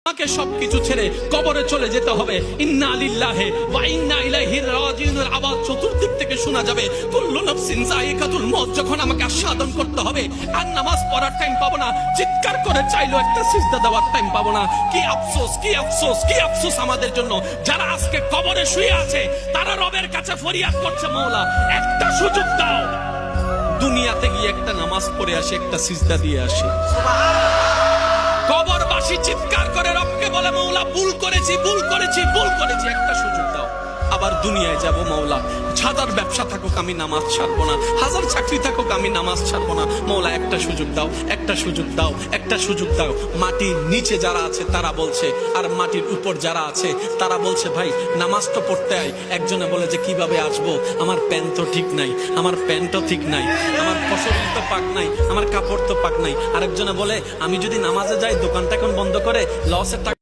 আমাকে সবকিছু ছেড়ে কবরে চলে যেতে হবে। ইন্না লিল্লাহি ওয়া ইন্না ইলাইহি রাজিউনের আওয়াজ চতুর্দিক থেকে শোনা যাবে। কুল্লু নাফসিন যায়িকাতুল মউত। যখন আমাকে আস্বাদন করতে হবে, আর নামাজ পড়ার টাইম পাবো না, চিৎকার করে চাইলো একটা সিজদা দেওয়ার টাইম পাবো না। কি আফসোস, কি আফসোস, কি আফসোস আমাদের জন্য যারা আজকে কবরে শুয়ে আছে। তারা রবের কাছে ফরিয়াদ করছে, মাওলা একটা সুযোগ দাও, দুনিয়াতে গিয়ে একটা নামাজ পড়ে আসি, একটা সিজদা দিয়ে আসি। কবরবাসী চিৎকার করে রবকে বলে, মাওলা ভুল করেছি, ভুল করেছি, ভুল করেছি, একটা সুযোগ দাও। আবার দুনিয়ায় যাব, মাওলা হাজার ব্যবসা থাকুক আমি নামাজ ছাড়বো না, হাজার চাকরি থাকুক আমি নামাজ ছাড়বো না। মাওলা একটা সুযোগ দাও, একটা সুযোগ দাও, একটা সুযোগ দাও। মাটির নিচে যারা আছে তারা বলছে, আর মাটির উপর যারা আছে তারা বলছে, ভাই নামাজ তো পড়তে আই। একজনে বলে যে কিভাবে আসবো, আমার প্যান্ট তো ঠিক নাই, আমার প্যান্টও ঠিক নাই, আমার শরীর তো পাক নাই, আমার কাপড় তো পাক নাই। আরেকজনে বলে, আমি যদি নামাজে যাই দোকানটা এখন বন্ধ করে লসের টাকা